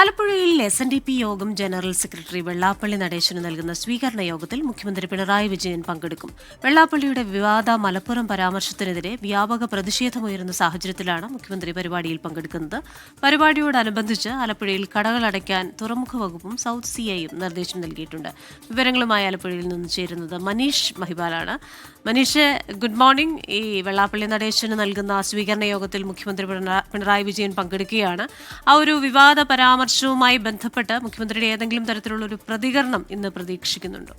ആലപ്പുഴയിൽ SNDP യോഗം general secretary Vellappally Natesan നൽകുന്ന സ്വീകരണ യോഗത്തിൽ മുഖ്യമന്ത്രി പിണറായി വിജയൻ പങ്കെടുക്കും. വെള്ളാപ്പള്ളിയുടെ വിവാദ മലപ്പുറം പരാമർശത്തിനെതിരെ വ്യാപക പ്രതിഷേധമുയരുന്ന സാഹചര്യത്തിലാണ് മുഖ്യമന്ത്രി പരിപാടിയിൽ പങ്കെടുക്കുന്നത്. പരിപാടിയോടനുബന്ധിച്ച് ആലപ്പുഴയിൽ കടകൾ അടയ്ക്കാൻ തുറമുഖ വകുപ്പും സൗത്ത് CIയും നിർദ്ദേശം നൽകിയിട്ടുണ്ട്. വിവരങ്ങളുമായി ആലപ്പുഴയിൽ നിന്ന് ചേരുന്നത് മനീഷ് മഹിബാലാണ്. Maneesh, good morning. ഈ വെള്ളാപ്പള്ളി നടേശന് നൽകുന്ന സ്വീകരണ യോഗത്തിൽ മുഖ്യമന്ത്രി പിണറായി വിജയൻ പങ്കെടുക്കുകയാണ്. ആ ഒരു വിവാദ പരാമർശവുമായി ബന്ധപ്പെട്ട് മുഖ്യമന്ത്രിയുടെ ഏതെങ്കിലും തരത്തിലുള്ള ഒരു പ്രതികരണം ഇന്ന് പ്രതീക്ഷിക്കുന്നുണ്ടോ?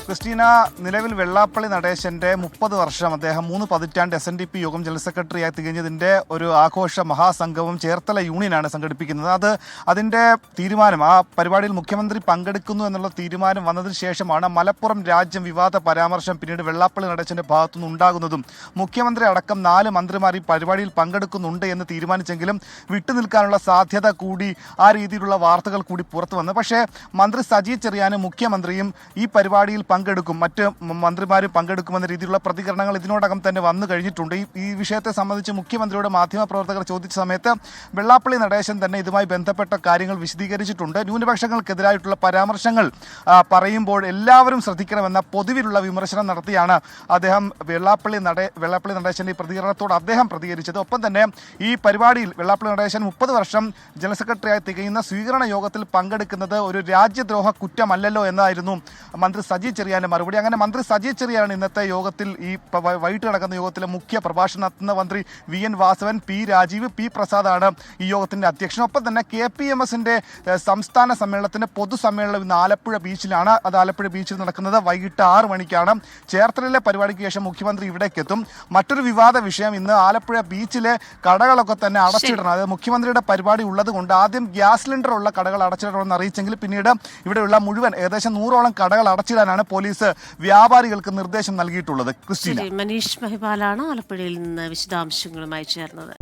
ക്രിസ്റ്റീന, നിലവിൽ വെള്ളാപ്പള്ളി നടേശന്റെ 30 വർഷം അദ്ദേഹം 3 പതിറ്റാണ്ട് SNDP യോഗം ജനറൽ സെക്രട്ടറിയായി തികഞ്ഞതിന്റെ ഒരു ആഘോഷ മഹാസംഗമം ചേർത്തല യൂണിയനാണ് സംഘടിപ്പിക്കുന്നത്. അതിന്റെ തീരുമാനം, ആ പരിപാടിയിൽ മുഖ്യമന്ത്രി പങ്കെടുക്കുന്നു എന്നുള്ള തീരുമാനം വന്നതിന് ശേഷമാണ് മലപ്പുറം രാജ്യം വിവാദ പരാമർശം പിന്നീട് വെള്ളാപ്പള്ളി നടേശന്റെ ഭാഗത്തുനിന്ന് ഉണ്ടാകുന്നതും. മുഖ്യമന്ത്രി അടക്കം 4 മന്ത്രിമാർ ഈ പരിപാടിയിൽ പങ്കെടുക്കുന്നുണ്ട് എന്ന് തീരുമാനിച്ചെങ്കിലും വിട്ടുനിൽക്കാനുള്ള സാധ്യത കൂടി, ആ രീതിയിലുള്ള വാർത്തകൾ കൂടി പുറത്തു വന്നു. പക്ഷേ മന്ത്രി സജി ചെറിയാനും മുഖ്യമന്ത്രിയും ഈ പരിപാടിയിൽ പങ്കെടുക്കും, മറ്റ് മന്ത്രിമാരും പങ്കെടുക്കുമെന്ന രീതിയിലുള്ള പ്രതികരണങ്ങൾ ഇതിനോടകം തന്നെ വന്നു കഴിഞ്ഞിട്ടുണ്ട്. ഈ വിഷയത്തെ സംബന്ധിച്ച് മുഖ്യമന്ത്രിയോട് മാധ്യമപ്രവർത്തകർ ചോദിച്ച സമയത്ത് വെള്ളാപ്പള്ളി നടേശൻ തന്നെ ഇതുമായി ബന്ധപ്പെട്ട കാര്യങ്ങൾ വിശദീകരിച്ചിട്ടുണ്ട്. ന്യൂനപക്ഷങ്ങൾക്കെതിരായിട്ടുള്ള പരാമർശങ്ങൾ പറയുമ്പോൾ എല്ലാവരും ശ്രദ്ധിക്കണമെന്ന പൊതുവിലുള്ള വിമർശനം നടത്തിയാണ് അദ്ദേഹം വെള്ളാപ്പള്ളി നടേശന്റെ ഈ പ്രതികരണത്തോട് അദ്ദേഹം പ്രതികരിച്ചത്. ഒപ്പം തന്നെ ഈ പരിപാടിയിൽ വെള്ളാപ്പള്ളി നടേശൻ 30 വർഷം ജനറൽ സെക്രട്ടറിയായി തികയുന്ന സ്വീകരണ യോഗത്തിൽ പങ്കെടുക്കുന്നത് ഒരു രാജ്യദ്രോഹ കുറ്റമല്ലല്ലോ എന്നായിരുന്നു മന്ത്രി സജി ചെറിയാന്റെ മറുപടി. അങ്ങനെ മന്ത്രി സജി ചെറിയാണ് ഇന്നത്തെ യോഗത്തിൽ, ഈ വൈകിട്ട് നടക്കുന്ന യോഗത്തിലെ മുഖ്യ പ്രഭാഷണം നടത്തുന്ന മന്ത്രി VN Vasavan, P Rajeev, P പ്രസാദാണ് ഈ യോഗത്തിന്റെ അധ്യക്ഷൻ. ഒപ്പം തന്നെ KPMSന്റെ സംസ്ഥാന സമ്മേളനത്തിന്റെ പൊതുസമ്മേളനം ഇന്ന് ആലപ്പുഴ ബീച്ചിലാണ്. അത് ആലപ്പുഴ ബീച്ചിൽ നടക്കുന്നത് വൈകിട്ട് 6 മണിക്കാണ്. ചേർത്തലയിലെ പരിപാടിക്ക് ശേഷം മുഖ്യമന്ത്രി ഇവിടേക്ക് എത്തും. മറ്റൊരു വിവാദ വിഷയം, ഇന്ന് ആലപ്പുഴ ബീച്ചിലെ കടകളൊക്കെ തന്നെ അടച്ചിടണം. അത് മുഖ്യമന്ത്രിയുടെ പരിപാടി ഉള്ളത് കൊണ്ട് ആദ്യം ഗ്യാസ് സിലിണ്ടർ ഉള്ള കടകൾ അടച്ചിടണമെന്ന് അറിയിച്ചെങ്കിൽ പിന്നീട് ഇവിടെയുള്ള മുഴുവൻ ഏകദേശം 100ഓളം കടകൾ അടച്ചിടാനാണ് പോലീസ് വ്യാപാരികൾക്ക് നിർദ്ദേശം നൽകിയിട്ടുള്ളത്. ക്രിസ്റ്റീന, മനീഷ് മഹിബാലാണ് ആലപ്പുഴയിൽ നിന്ന് വിശദാംശങ്ങളുമായി ചേർന്നത്.